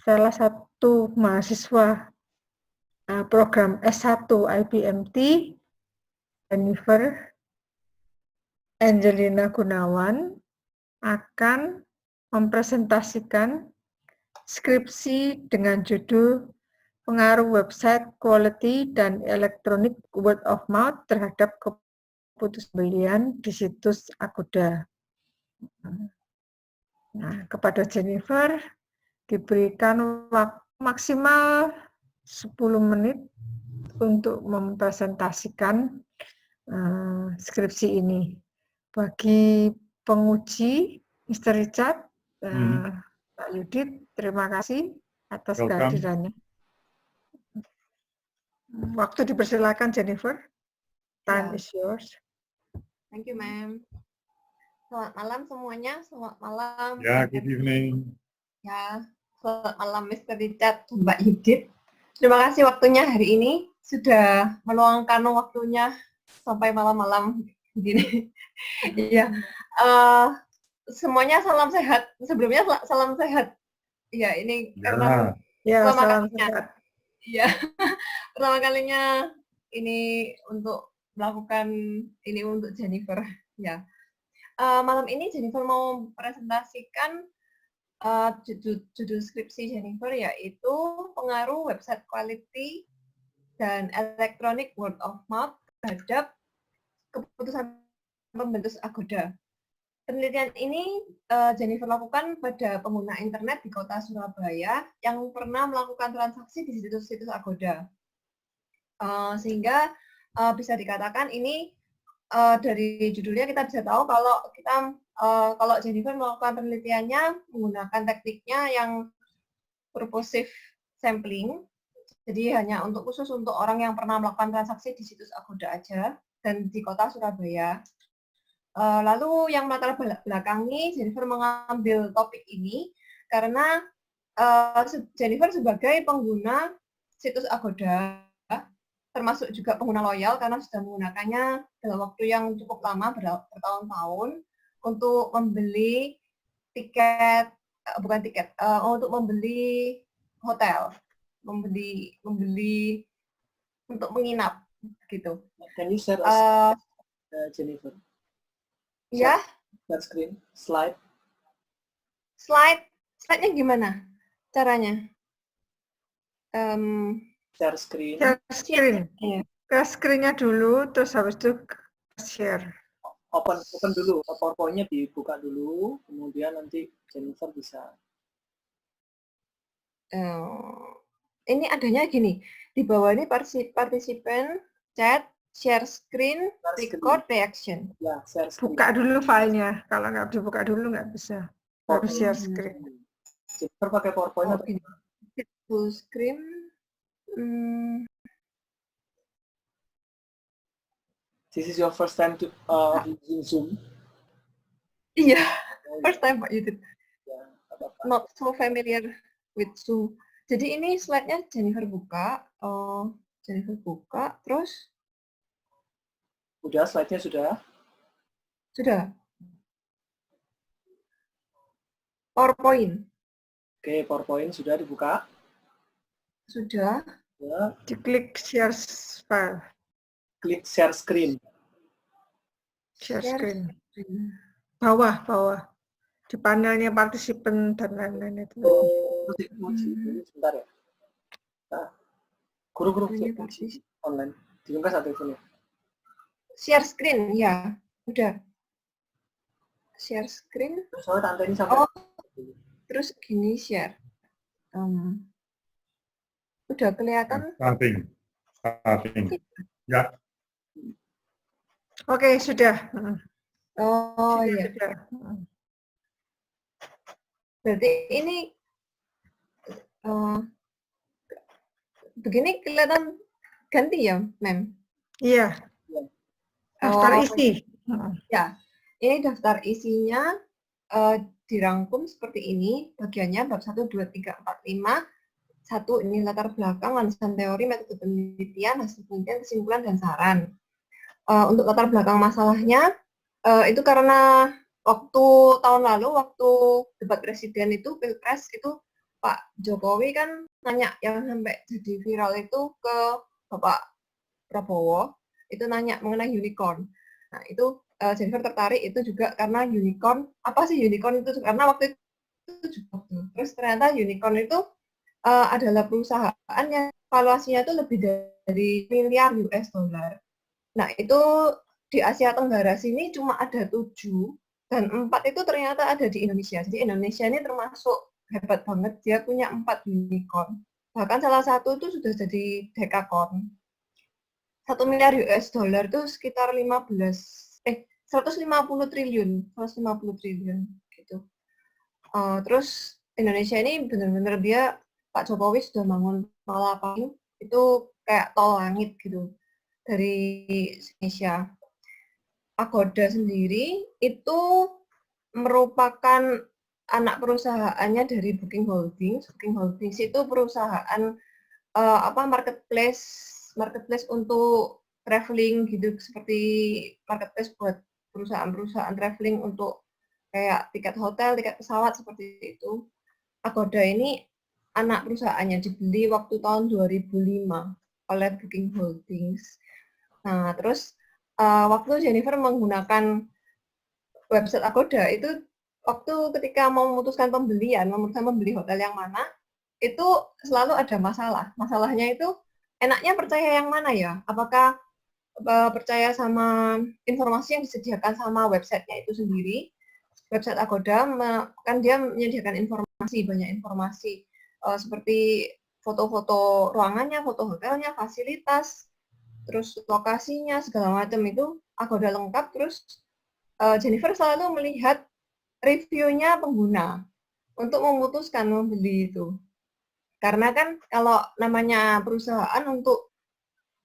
salah satu mahasiswa program S1 IBMT, Jennifer Angelina Gunawan, akan mempresentasikan skripsi dengan judul Pengaruh Website Quality dan Electronic Word of Mouth terhadap keputusbelian di situs Agoda. Nah, kepada Jennifer diberikan waktu maksimal 10 menit untuk mempresentasikan skripsi ini. Bagi penguji, Mr. Richard, Pak Yudit, terima kasih atas kehadirannya. Waktu dipersilakan, Jennifer. Time is yours. Thank you, ma'am. Selamat malam semuanya. Selamat malam. Ya, good evening. Ya, selamat malam Mr. Richard, Mbak Yudit. Terima kasih waktunya hari ini. Sudah meluangkan waktunya sampai malam-malam begini. Iya. Semuanya salam sehat. Sebelumnya salam sehat. Ya, ini karena salam sehat. Iya. Pertama kalinya ini untuk melakukan ini untuk Jennifer. Ya. Malam ini Jennifer mau presentasikan judul skripsi Jennifer, yaitu pengaruh website quality dan electronic word of mouth terhadap keputusan pembentuk Agoda. Penelitian ini Jennifer lakukan pada pengguna internet di kota Surabaya yang pernah melakukan transaksi di situs-situs Agoda. Sehingga bisa dikatakan ini dari judulnya kita bisa tahu kalau Jennifer melakukan penelitiannya menggunakan tekniknya yang purposive sampling, jadi hanya khusus untuk orang yang pernah melakukan transaksi di situs Agoda aja dan di kota Surabaya. Lalu yang latar belakangi Jennifer mengambil topik ini karena Jennifer sebagai pengguna situs Agoda, termasuk juga pengguna loyal karena sudah menggunakannya dalam waktu yang cukup lama, bertahun-tahun, untuk membeli untuk membeli hotel, membeli untuk menginap, gitu. Can you share Jennifer? Ya. Share screen, slide. Slide-nya gimana caranya? Share screen. Ke screen-nya dulu, terus habis itu share. Open dulu, PowerPoint-nya dibuka dulu, kemudian nanti Jennifer bisa. Ini adanya gini, di bawah ini participant, chat, share screen, record, reaction. Ya, share screen. Buka dulu filenya, kalau nggak dibuka dulu nggak bisa. Harus share screen. Jennifer pakai PowerPoint atau gini. Full screen. This is your first time to using Zoom? Iya, first time Pak Yudit. Ya, Not so familiar with Zoom. Jadi ini slide-nya Jennifer buka. Jennifer buka, terus? Udah, slide-nya sudah? Sudah. PowerPoint. Oke, PowerPoint sudah dibuka? Sudah. Ya. Diklik share file. Klik share screen. Share screen. Bawah. Di panelnya partisipan dan lain-lain itu. Sebentar ya. Nah, guru-guru online. Dibuka satu teleponnya. Share screen, ya. Udah. Share screen. Soalnya tante ini sampai. Terus gini share. Udah kelihatan? Starting. Ya. Oke, sudah. Iya. Sudah. Berarti ini begini kelihatan ganti ya, Mem? Iya. Daftar isi. Ya, ini daftar isinya dirangkum seperti ini. Bagiannya bab 1, 2, 3, 4, 5. 1 ini latar belakang, landasan teori, metode penelitian, hasil penelitian, kesimpulan, dan saran. Untuk latar belakang masalahnya, itu karena waktu tahun lalu, waktu debat presiden itu, Pilpres itu, Pak Jokowi kan nanya yang sampai jadi viral itu ke Bapak Prabowo, itu nanya mengenai unicorn. Nah, itu Jennifer tertarik itu juga karena unicorn, apa sih unicorn itu? Karena waktu itu juga terus ternyata unicorn itu adalah perusahaan yang valuasinya itu lebih dari miliar US dollar. Nah, itu di Asia Tenggara sini cuma ada 7 dan 4 itu ternyata ada di Indonesia. Jadi Indonesia ini termasuk hebat banget, dia punya 4 unicorn. Bahkan salah satu itu sudah jadi dekakorn. 1 miliar US dollar itu sekitar 150 triliun gitu. Terus Indonesia ini benar-benar dia Pak Jokowi sudah bangun Palapa itu kayak tol langit gitu dari Indonesia. Agoda sendiri itu merupakan anak perusahaannya dari Booking Holdings. Booking Holdings itu perusahaan marketplace untuk traveling gitu, seperti marketplace buat perusahaan-perusahaan traveling untuk kayak tiket hotel, tiket pesawat seperti itu. Agoda ini anak perusahaannya dibeli waktu tahun 2005 oleh Booking Holdings. Nah, terus waktu Jennifer menggunakan website Agoda itu waktu ketika mau memutuskan membeli hotel yang mana, itu selalu ada masalah. Masalahnya itu enaknya percaya yang mana ya? Apakah percaya sama informasi yang disediakan sama websitenya itu sendiri? Website Agoda kan dia menyediakan banyak informasi seperti foto-foto ruangannya, foto hotelnya, fasilitas, terus lokasinya, segala macam itu Agoda lengkap. Terus Jennifer selalu melihat reviewnya pengguna untuk memutuskan membeli itu. Karena kan kalau namanya perusahaan untuk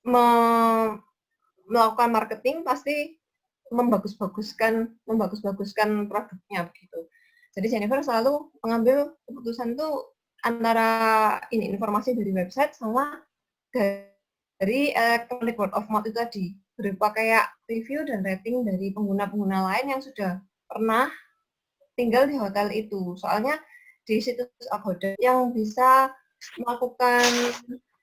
melakukan marketing pasti membagus-baguskan produknya begitu. Jadi Jennifer selalu mengambil keputusan itu antara ini informasi dari website sama dari electronic word of mouth itu tadi, berupa kayak review dan rating dari pengguna-pengguna lain yang sudah pernah tinggal di hotel itu. Soalnya di situs Agoda yang bisa melakukan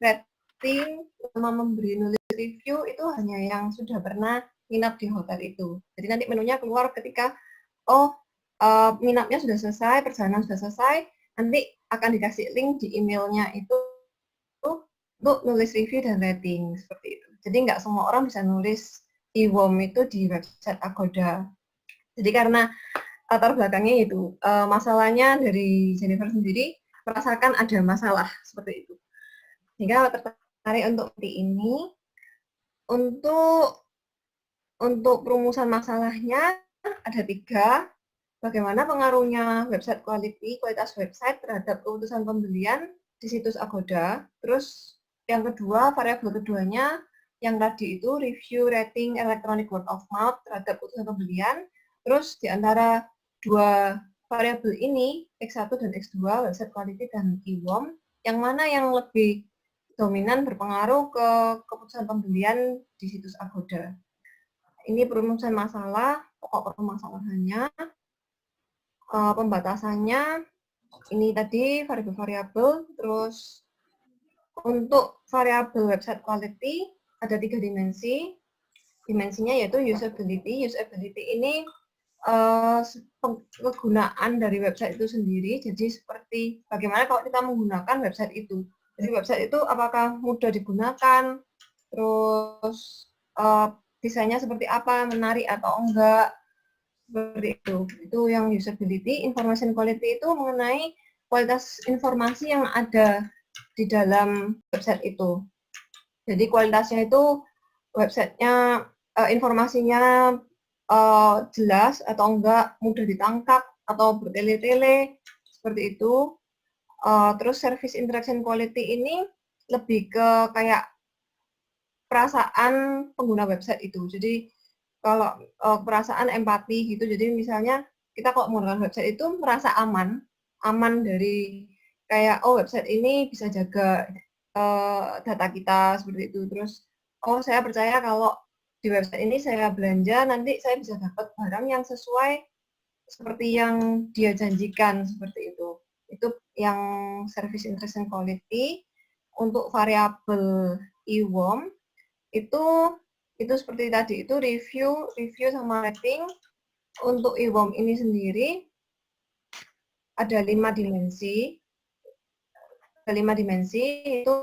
rating sama nulis review itu hanya yang sudah pernah nginap di hotel itu. Jadi nanti menunya keluar ketika nginapnya sudah selesai, perjalanan sudah selesai, nanti akan dikasih link di emailnya itu untuk nulis review dan rating seperti itu. Jadi nggak semua orang bisa nulis e-worm itu di website Agoda. Jadi karena latar belakangnya itu masalahnya dari Jennifer sendiri merasakan ada masalah seperti itu. Sehingga tertarik untuk ini. Untuk perumusan masalahnya ada 3. Bagaimana pengaruhnya website kualitas website terhadap keputusan pembelian di situs Agoda. Terus yang kedua, variabel keduanya yang tadi itu review, rating, electronic word of mouth terhadap keputusan pembelian. Terus di antara 2 variabel ini, X1 dan X2, website quality dan e-worm, yang mana yang lebih dominan berpengaruh ke keputusan pembelian di situs Agoda. Ini perumusan masalah, pokok permasalahannya, pembatasannya, ini tadi variabel-variabel, terus untuk variabel website quality ada 3 dimensi. Dimensinya yaitu usability. Usability ini kegunaan dari website itu sendiri. Jadi seperti bagaimana kalau kita menggunakan website itu. Jadi website itu apakah mudah digunakan, terus desainnya seperti apa, menarik atau enggak, seperti itu. Itu yang usability. Information quality itu mengenai kualitas informasi yang ada di dalam website itu. Jadi kualitasnya itu websitenya, informasinya jelas atau enggak, mudah ditangkap atau bertele-tele, seperti itu. Terus service interaction quality ini lebih ke kayak perasaan pengguna website itu. Jadi kalau perasaan empati gitu, jadi misalnya kita kalau menggunakan website itu merasa aman dari kayak website ini bisa jaga data kita seperti itu. Terus saya percaya kalau di website ini saya belanja nanti saya bisa dapat barang yang sesuai seperti yang dia janjikan seperti itu. YouTube yang Service Interest and Quality. Untuk variabel IWOM itu seperti tadi, itu review sama rating. Untuk IWOM ini sendiri ada 5 dimensi. Ada 5 dimensi, itu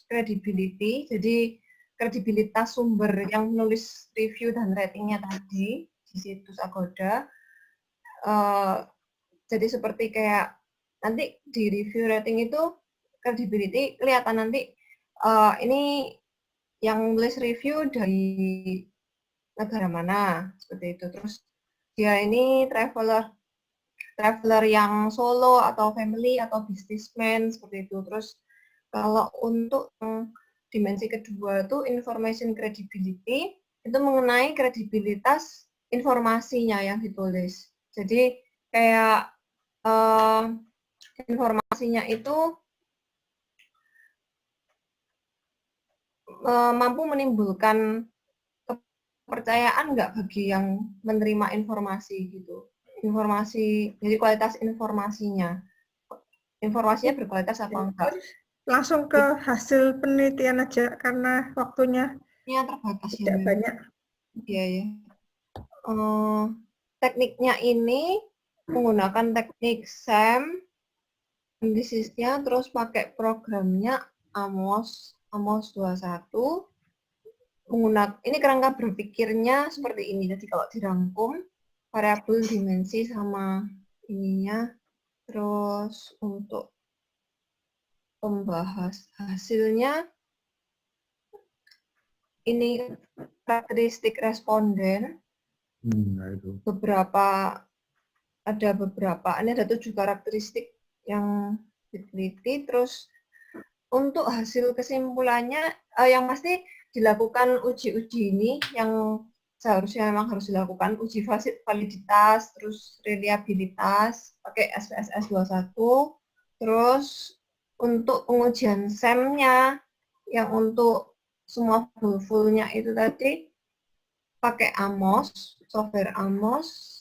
credibility, jadi kredibilitas sumber yang menulis review dan ratingnya tadi di situs Agoda. Jadi seperti kayak nanti di review rating itu credibility kelihatan nanti ini yang nulis review dari negara mana, seperti itu. Terus dia ini traveler yang solo atau family atau businessman, seperti itu. Terus kalau untuk dimensi kedua itu information credibility, itu mengenai kredibilitas informasinya yang ditulis. Jadi kayak informasinya itu mampu menimbulkan kepercayaan nggak bagi yang menerima informasi gitu. Informasi, jadi kualitas informasinya. Informasinya berkualitas apa enggak? Langsung ke hasil penelitian aja karena waktunya Terbatas tidak ya. banyak. Iya ya. Tekniknya ini menggunakan teknik SAM, analisisnya, terus pakai programnya Amos 21. Ini kerangka berpikirnya seperti ini. Jadi kalau dirangkum, variabel dimensi sama ininya, terus untuk pembahas hasilnya, ini karakteristik responden, Itu. ada beberapa, ini ada 7 karakteristik yang diteliti, terus untuk hasil kesimpulannya, yang pasti dilakukan uji-uji ini yang seharusnya memang harus dilakukan, uji validitas, terus reliabilitas, pakai SPSS 21, terus untuk pengujian SAM-nya, yang untuk semua full-nya itu tadi, pakai Amos, software Amos.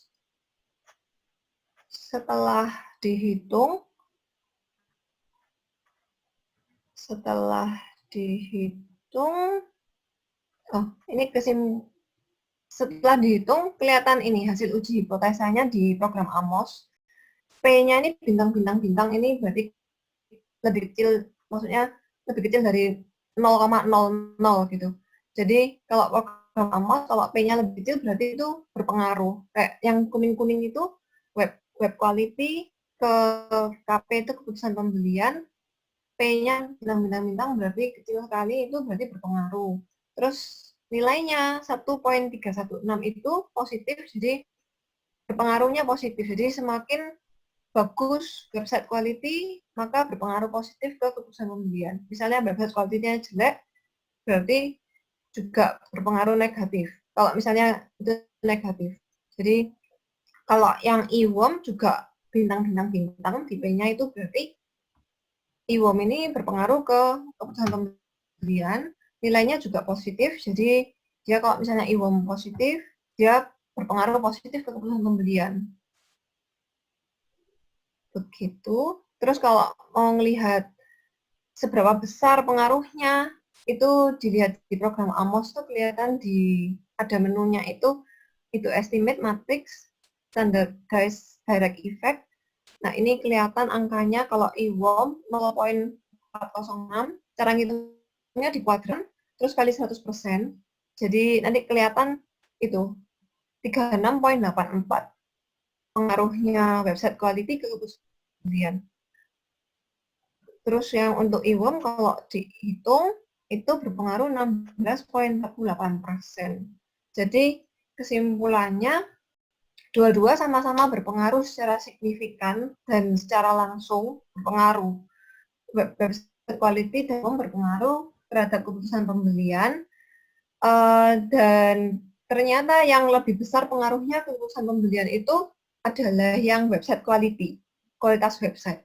Setelah dihitung, ini setelah dihitung kelihatan ini hasil uji hipotesanya di program Amos. P-nya ini bintang-bintang ini berarti lebih kecil, maksudnya lebih kecil dari 0,00 gitu. Jadi kalau program Amos, kalau P-nya lebih kecil berarti itu berpengaruh. Kayak yang kuning-kuning itu web quality, ke KP itu keputusan pembelian, P-nya bintang-bintang berarti kecil sekali, itu berarti berpengaruh. Terus nilainya 1.316 itu positif, jadi berpengaruhnya positif. Jadi semakin bagus website quality, maka berpengaruh positif ke keputusan pembelian. Misalnya website quality-nya jelek, berarti juga berpengaruh negatif. Kalau misalnya itu negatif. Jadi kalau yang IWOM juga bintang-bintang tipenya itu berarti IWOM ini berpengaruh ke keputusan pembelian, nilainya juga positif, jadi dia kalau misalnya IWOM positif, dia berpengaruh positif ke keputusan pembelian. Begitu. Terus kalau mau melihat seberapa besar pengaruhnya, itu dilihat di program Amos tuh kelihatan ada menunya itu estimate matrix, standardized direct effect. Nah, ini kelihatan angkanya kalau IWOM 0.406, cara ngitungnya di kuadran, terus kali 100%. Jadi nanti kelihatan itu 36.84 pengaruhnya website quality ke keputusan pembelian. Terus yang untuk IWOM kalau dihitung itu berpengaruh 16.48%. Jadi kesimpulannya dua-dua sama-sama berpengaruh secara signifikan dan secara langsung berpengaruh. Website quality dan berpengaruh terhadap keputusan pembelian, dan ternyata yang lebih besar pengaruhnya ke keputusan pembelian itu adalah yang website quality, kualitas website.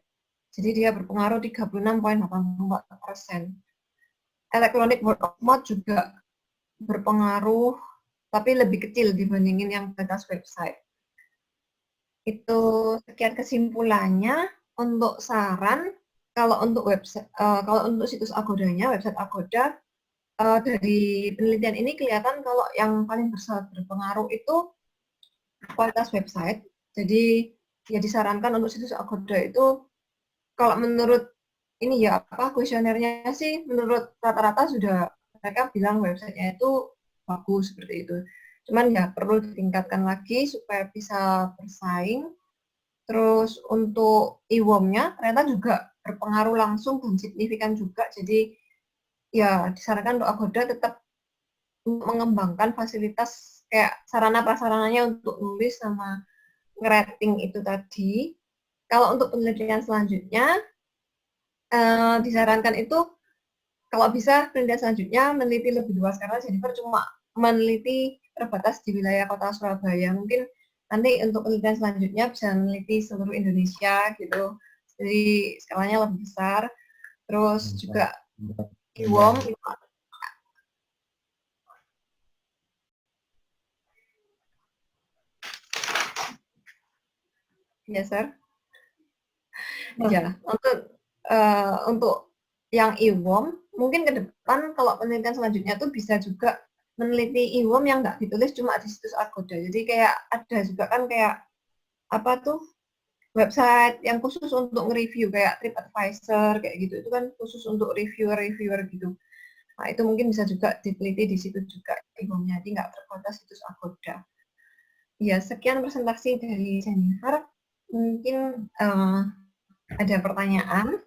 Jadi dia berpengaruh 36.84%. Electronic word of mouth juga berpengaruh, tapi lebih kecil dibandingin yang kualitas website. Itu sekian kesimpulannya. untuk saran, kalau untuk website, kalau untuk situs Agoda-nya, website Agoda, dari penelitian ini kelihatan kalau yang paling berpengaruh itu kualitas website. Jadi ya disarankan untuk situs Agoda itu, kalau menurut ini ya kuesionernya sih, menurut rata-rata sudah mereka bilang websitenya itu bagus seperti itu. Cuman ya perlu ditingkatkan lagi supaya bisa bersaing. Terus untuk IWOM-nya ternyata juga berpengaruh langsung dan signifikan juga. Jadi ya disarankan untuk Agoda tetap mengembangkan fasilitas kayak sarana prasarananya untuk nulis sama ngerating itu tadi. Kalau untuk penelitian selanjutnya disarankan itu kalau bisa penelitian selanjutnya meneliti lebih luas, karena Jennifer cuma meneliti terbatas di wilayah kota Surabaya. Mungkin nanti untuk penelitian selanjutnya bisa meneliti seluruh Indonesia gitu. Jadi skalanya lebih besar. Terus juga IWOM. Ya, Sir. Ya, untuk yang IWOM, mungkin ke depan kalau penelitian selanjutnya tuh bisa juga meneliti IWOM yang nggak ditulis cuma di situs Agoda. Jadi kayak ada juga kan kayak apa tuh website yang khusus untuk nge-review kayak TripAdvisor kayak gitu. Itu kan khusus untuk reviewer gitu. Nah, itu mungkin bisa juga diteliti di situ juga IWOM-nya. Jadi nggak terbatas situs Agoda. Ya, sekian presentasi dari Jennifer. Mungkin ada pertanyaan?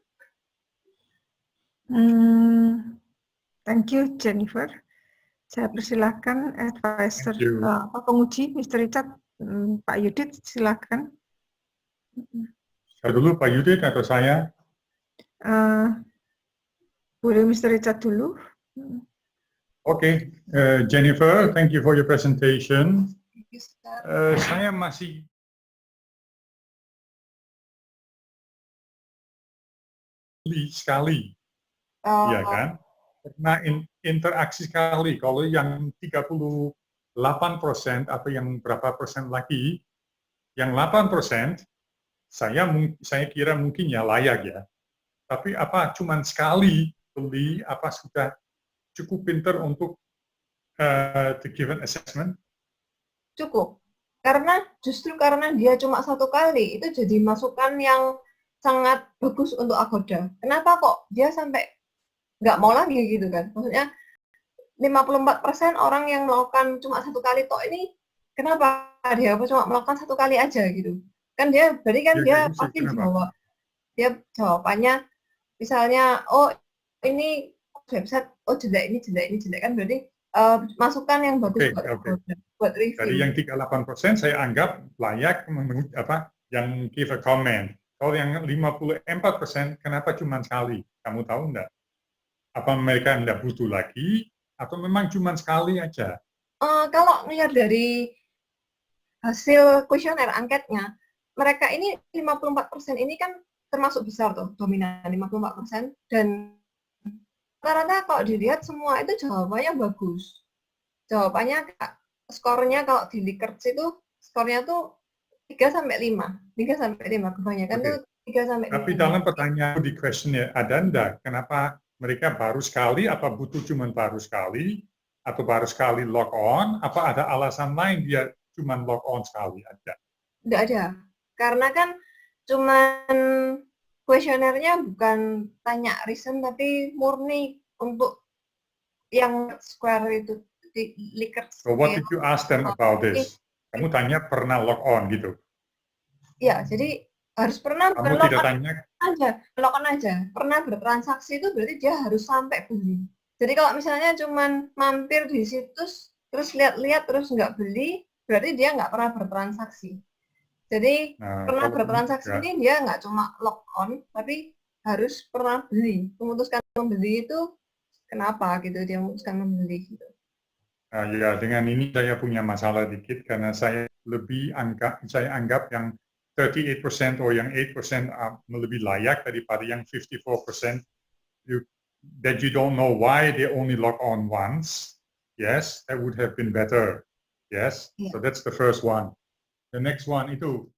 Thank you, Jennifer. Saya persilahkan advisor Thank you. penguji, Mr. Richard, Pak Yudit, silakan. Saya dulu Pak Yudit atau saya? Boleh Mr. Richard dulu. Okay, Jennifer, thank you for your presentation. Thank you, Sir. Saya masih sekali, ya kan? Karena interaksi sekali. Kalau yang 38% atau yang berapa persen lagi, yang 8% saya kira mungkin ya layak ya. Tapi apa cuman sekali beli, apa sudah cukup pinter untuk to give an assessment? Cukup. Justru karena dia cuma satu kali, itu jadi masukan yang sangat bagus untuk Agoda. Kenapa kok dia sampai nggak mau lagi gitu kan? Maksudnya 54% orang yang melakukan cuma satu kali toh ini, kenapa dia cuma melakukan satu kali aja gitu? Kan dia, berarti kan dia pasti jawab. Dia jawabannya, misalnya, oh ini website, oh jelek, ini jelek kan berarti masukan yang bagus buat review. Dari yang 38% saya anggap layak yang give a comment. Kalau yang 54% kenapa cuma sekali? Kamu tahu enggak? Apa mereka enggak butuh lagi atau memang cuma sekali aja? Kalau ngelihat dari hasil kuesioner angketnya, mereka ini 54% ini kan termasuk besar tuh, dominan 54%, dan rata-rata kalau dilihat semua itu jawabannya bagus. Jawabannya, skornya kalau di Likert itu, skornya tuh 3-5. 3-5, kebanyakan tuh 3-5. Tapi dalam pertanyaan di questionnya, ada enggak? Kenapa mereka baru sekali, apa butuh cuma baru sekali, atau baru sekali log on, apa ada alasan lain dia cuma log on sekali? Ada? Enggak ada. Karena kan cuman kuesionernya bukan tanya reason, tapi murni untuk yang Square itu di Likert. So what did you ask them about this? Kamu tanya pernah log on gitu? Ya, jadi harus pernah Kamu tidak tanya log on aja. Pernah bertransaksi itu berarti dia harus sampai beli. Jadi kalau misalnya cuman mampir di situs, terus lihat-lihat terus nggak beli, berarti dia nggak pernah bertransaksi. Jadi pernah bertransaksi ini dia nggak cuma log on, tapi harus pernah beli. Memutuskan membeli itu kenapa gitu dia memutuskan membeli gitu. Ya, dengan ini saya punya masalah dikit karena saya anggap yang 38% atau yang 8% lebih layak daripada yang 54%. That you don't know why they only log on once. Yes, that would have been better. Yes, so that's the first one. The next one itu